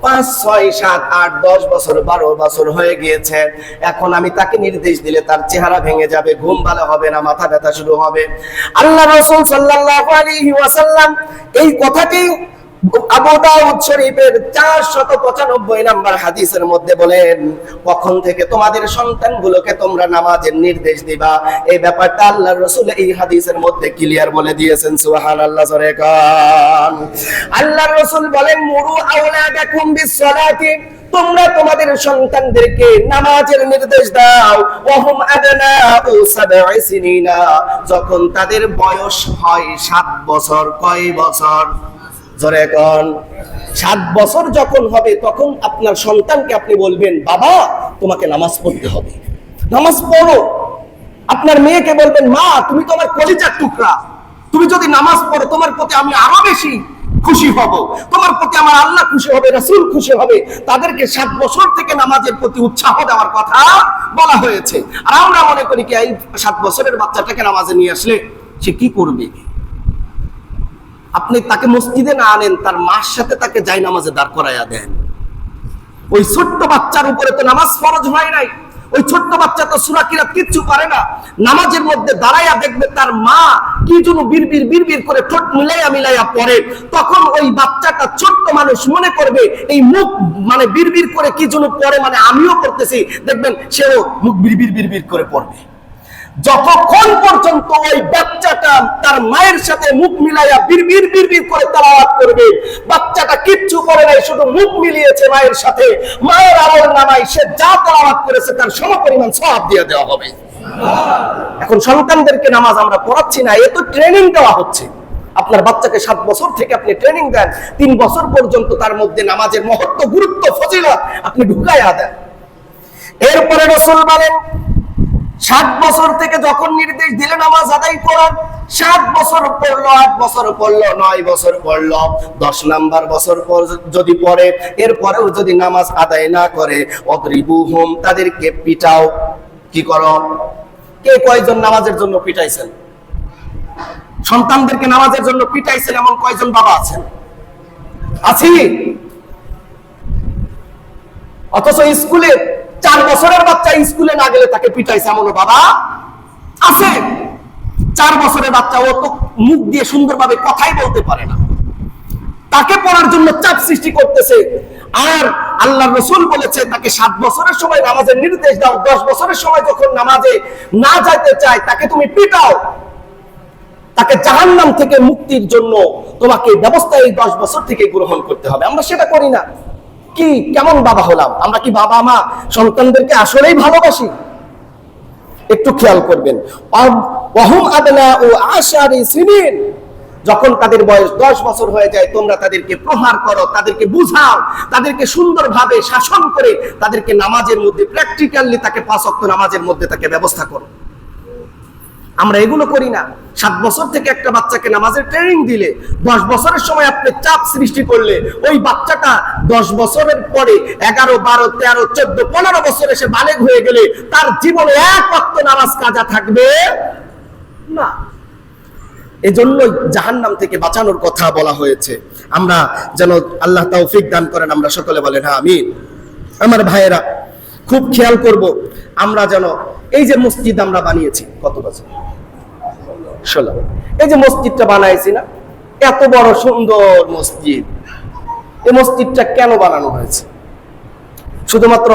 5, 6, 7, 8, 10 বছর, 12 বছর হয়ে গিয়েছে, এখন আমি তাকে নির্দেশ দিলে তার চেহারা ভেঙে যাবে, ঘুম ভালো হবে না, মাথা ব্যথা শুরু হবে। আল্লাহ রাসূল সাল্লাল্লাহু আলাইহি ওয়াসাল্লাম এই কথাটি আবু দাউদ শরীফের 495 নম্বর হাদিসের মধ্যে বলেন, কখন থেকে তোমাদের সন্তানগুলোকে তোমরা নামাজের নির্দেশ দিবা, এই ব্যাপারটা আল্লাহর রাসূল এই হাদিসের মধ্যে ক্লিয়ার বলে দিয়েছেন। সুবহানাল্লাহ, জোরে কান। আল্লাহর রাসূল বলেন, মুরু আওলাদাকুম বিস-সালাতি, তোমরা তোমাদের সন্তানদেরকে নামাজের নির্দেশ দাও। ওয়াহুম আদনাউ 7 সিনিনা, যখন তাদের বয়স হয় 7 বছর। কয় বছর? জোরে কোন? 7 বছর যখন হবে তখন আপনার সন্তানকে আপনি বলবেন, বাবা তোমাকে নামাজ পড়তে হবে, নামাজ পড়ো। আপনার মেয়েকে বলবেন, মা তুমি তো আমার কলিজার টুকরা, তুমি যদি নামাজ পড়ো তোমার প্রতি আমি আরো বেশি খুশি হব, তোমার প্রতি আমার আল্লাহ খুশি হবে, রাসূল খুশি হবে। তাদেরকে 7 বছর থেকে নামাজের প্রতি উৎসাহ দেওয়ার কথা বলা হয়েছে। আর আমরা মনে করি কি এই 7 বছরের বাচ্চাটাকে নামাজে নিয়ে আসলে সে কি করবে? আপনি তাকে মসজিদে না আনেন, তার মার সাথে তাকে জায়নামাজে দাঁড় করাইয়া দেন। ওই ছোট্ট বাচ্চার উপরে তো নামাজ ফরজ হয় নাই, ওই ছোট্ট বাচ্চা তো সূরা কিরাত কিচ্ছু পারে না, নামাজের মধ্যে দাঁড়াইয়া দেখবে তার মা কি যেন বিড়বিড় বিড়বিড় করে ঠোঁট মিলাইয়া মিলাইয়া পড়ে, তখন ওই বাচ্চাটা ছোট্ট মানুষ মনে করবে এই মুখ মানে বিড়বিড় করে কি যেন পড়ে, মানে আমিও করতেছি, দেখবেন সেও মুখ বিড়বিড় বিড়বিড় করে পড়বে। যতক্ষণ পর্যন্ত ওই বাচ্চাটা তার মায়ের সাথে মুখ মিলাইয়া বিড়বিড় বিড়বিড় করে তেলাওয়াত করবে, বাচ্চাটা কিচ্ছু করে নাই, শুধু মুখ মিলিয়েছে মায়ের সাথে, মায়ের আমলনামায় সে যা তেলাওয়াত করেছে তার সমপরিমাণ সওয়াব দিয়ে দেওয়া হবে। এখন সন্তানদেরকে নামাজ আমরা পড়াচ্ছি না, এ তো ট্রেনিং দেওয়া হচ্ছে। আপনার বাচ্চাকে 7 বছর থেকে আপনি ট্রেনিং দেন, 3 বছর পর্যন্ত তার মধ্যে নামাজের মহত্ব, গুরুত্ব, ফজিলত আপনি ঢুকাইয়া দেন। এরপরে রাসূল বলেন 7 বছর থেকে যখন নির্দেশ দিলে নামাজ আদায় করার, 7 বছর পড়লো, 8 বছর পড়লো, 9 বছর পড়লো, 10 নাম্বার বছর যদি পড়ে, এরপরেও যদি নামাজ আদায় না করে, অদ্রিবুহুম, তাদেরকে পিটাও। কি করো? কে কয়জন নামাজের জন্য পিটাইছেন? সন্তানদেরকে নামাজের জন্য পিটাইছেন এমন কয়জন বাবা আছেন? আছি। অথচ স্কুলে 4 বছরের বাচ্চা স্কুলে না গেলে তাকে পিটাইছে এমন বাবা আছে। 4 বছরের বাচ্চা, ও তো মুখ দিয়ে সুন্দরভাবে কথাই বলতে পারে না, তাকে পড়ার জন্য চাপ সৃষ্টি করতেছে। আর আল্লাহর রাসূল বলেছে তাকে 7 বছরের সময় নামাজের নির্দেশ দাও, 10 বছরের সময় যখন নামাজে না যাইতে চায় তাকে তুমি পিটাও। তাকে জাহান্নাম থেকে মুক্তির জন্য তোমাকে ব্যবস্থা এই 10 বছর থেকে গ্রহণ করতে হবে। আমরা সেটা করি না। কি কেমন বাবা হলাম আমরা? কি বাবা মা সন্তানদেরকে আসলেই ভালোবাসি? একটু খেয়াল করবেন। ওয়াহুম আবনাউ আশারি সিনিন, যখন তাদের বয়স 10 বছর হয়ে যায় তোমরা তাদেরকে প্রহার করো, তাদেরকে বুঝাও, তাদেরকে সুন্দরভাবে শাসন করে তাদেরকে নামাজের মধ্যে প্র্যাকটিক্যালি তাকে 5 ওয়াক্ত নামাজের মধ্যে তাকে ব্যবস্থা করো। আমরা এগুলো করি না। 7 বছর থেকে একটা বাচ্চাকে নামাজের ট্রেনিং দিলে, 10 বছরের সময় আপনি চাপ সৃষ্টি করলে, ওই বাচ্চাটা 10 বছরের পরে 11, 12, 13, 14, 15 বছর এসে বালেগ হয়ে গেলে তার জীবনে 1 ওয়াক্ত নামাজ কাজা থাকবে না। এজন্য জাহান্নাম থেকে বাঁচানোর কথা বলা হয়েছে। আমরা যেন আল্লাহ তৌফিক দান করেন, আমরা সকলে বলেন আমিন। আমার ভাইয়েরা খুব খেয়াল করব, আমরা যেন এই যে মসজিদ আমরা বানিয়েছি, কত বছর 16, এই যে মসজিদটা বানাইছি না, এত বড় সুন্দর মসজিদ, এই মসজিদটা কেন বানানো হয়েছে? শুধুমাত্র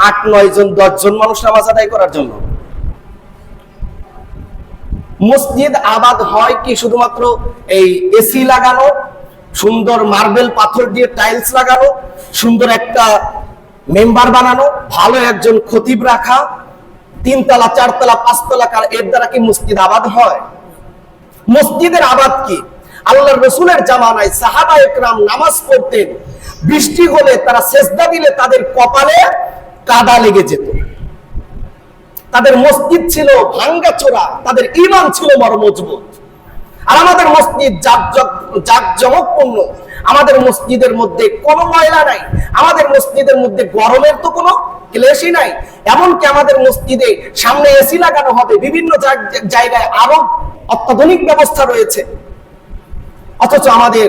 8, 9 জন, 10 জন মানুষ নামাজ আদায় করার জন্য? মসজিদ আবাদ হয় কি শুধুমাত্র এই এসি লাগানো, সুন্দর মার্বেল পাথর দিয়ে টাইলস লাগানো, সুন্দর একটা মেম্বার বানানো, ভালো একজন খতিব রাখা, 3 তলা 4 তলা 5 তলা, এর দ্বারা কি মসজিদ আবাদ হয়? মসজিদের আবাদ কি? আল্লাহর রাসূলের জামানায় সাহাবা একরাম নামাজ পড়তেন, বৃষ্টি হলে তারা সেজদা দিলে তাদের কপালে কাদা লেগে যেত। তাদের মসজিদ ছিল ভাঙ্গাচোরা, তাদের ঈমান ছিল বড় মজবুত। আর আমাদের মসজিদ জাঁকজমকপূর্ণ, আমাদের মসজিদের মধ্যে কোনো ময়লা নাই, আমাদের মসজিদের মধ্যে গরমের তো কোনো ক্লেশই নাই। এমনকি আমাদের মসজিদে সামনে এসি লাগানো হবে, বিভিন্ন জায়গায় আরো অত্যাধুনিক ব্যবস্থা রয়েছে। অথচ আমাদের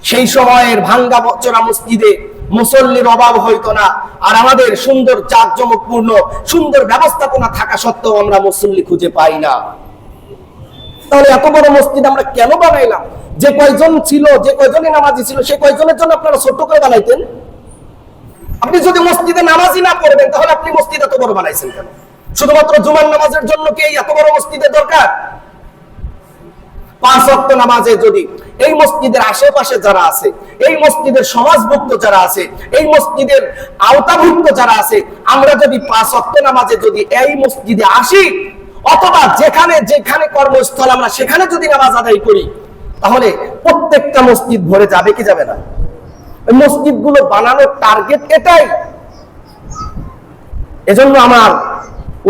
সেই সময়ের ভাঙ্গা চোরা মসজিদে মুসল্লির অভাব হইতো না, আর আমাদের সুন্দর জাঁকজমকপূর্ণ সুন্দর ব্যবস্থাপনা থাকা সত্ত্বেও আমরা মুসল্লি খুঁজে পাই না। তাহলে এত বড় মসজিদ আমরা কেন বানাইলাম? যে কয়জন ছিল, যে কয়জনই নামাজি ছিল, সেই কয়জনের জন্য আপনারা ছোট করে বানাইতেন। আপনি যদি মসজিদে নামাজি না পড়বেন তাহলে আপনি মসজিদ এত বড় বানাইছেন কেন? শুধুমাত্র জুমার নামাজের জন্য কি এত বড় মসজিদের দরকার? 5 ওয়াক্ত নামাজে যদি এই মসজিদের আশেপাশে যারা আছে, এই মসজিদের সমাজভুক্ত যারা আছে, এই মসজিদের আওতাভুক্ত যারা আছে, আমরা যদি 5 ওয়াক্ত নামাজে যদি এই মসজিদে আসি, অথবা যেখানে যেখানে কর্মস্থল আমরা সেখানে যদি নামাজ আদায় করি, তাহলে প্রত্যেকটা মসজিদ ভরে যাবে কি যাবে না? মসজিদগুলো বানানোর টার্গেট এটাই। এজন্য আমার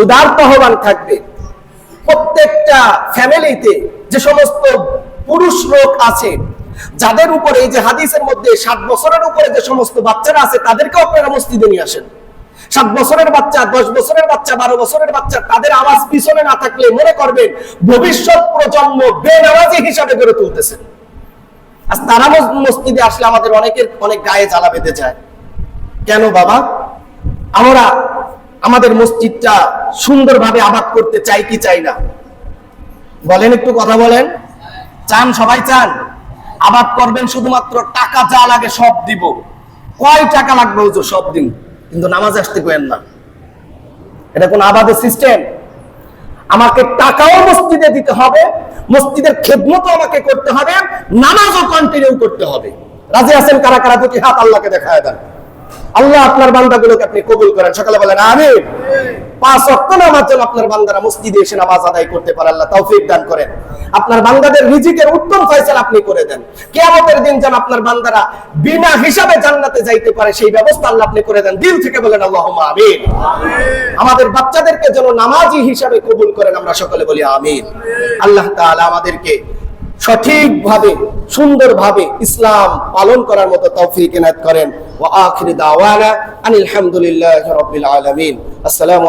উদার আহ্বান থাকবে, প্রত্যেকটা ফ্যামিলিতে যে সমস্ত পুরুষ লোক আছে, যাদের উপরে এই যে হাদিসের মধ্যে 7 বছরের উপরে যে সমস্ত বাচ্চারা আছে, তাদেরকে আপনারা মসজিদে নিয়ে আসেন। 7 বছরের বাচ্চা, 10 বছরের বাচ্চা, 12 বছরের বাচ্চা, তাদের আওয়াজ পিছনে না থাকলে মনে করবেন ভবিষ্যৎ প্রজন্ম বেনামাজি হিসাবে গড়ে তুলতেছেন। আজ তারা মসজিদে আসলে আমাদের অনেকের অনেক গায়ে জ্বালা বেঁধে যায়। কেন বাবা? আমরা আমাদের মসজিদটা সুন্দরভাবে আবাদ করতে চাই কি চাই না? বলেন, একটু কথা বলেন। চান? সবাই চান? আবাদ করবেন, শুধুমাত্র টাকা যা লাগে সব দিব। কয় টাকা লাগবে হুজুর? সব দিন, কিন্তু নামাজ আসতে কইেন না। এটা কোন আবাদের সিস্টেম? আমাকে টাকাও মসজিদে দিতে হবে, মসজিদের খেদমতও আমাকে করতে হবে, নামাজও কন্টিনিউ করতে হবে। রাজি আছেন কারা কারা? দুটি হাত আল্লাহকে দেখায় দেন। আল্লাহ আপনার বান্দাগুলোকে আপনি কবুল করেন। সকালে বলেন আমিন। 5 ওয়াক্ত নামাজ যেন আপনার বান্দারা মসজিদে এসে নামাজ আদায় করতে পারে, আল্লাহ তৌফিক দান করেন। আপনার বান্দাদের রিজিকের উত্তম ফয়সালা আপনি করে দেন। কিয়ামতের দিন যেন আপনার বান্দারা বিনা হিসাবে জান্নাতে যাইতে পারে, সেই ব্যবস্থা আল্লাহ আপনি করে দেন। দিল থেকে বলেন আল্লাহুম্মা আমিন। আমাদের বাচ্চাদেরকে যেন নামাজি হিসাবে কবুল করেন, আমরা সকলে বলি আমিন। আল্লাহ তাআলা আমাদেরকে সঠিকভাবে সুন্দরভাবে ইসলাম পালন করার মতো তৌফিক এনায়েত করেন। ওয়া আখিরু দাওয়ানা আনিল হামদুলিল্লাহি রাব্বিল আলামিন। আসসালামু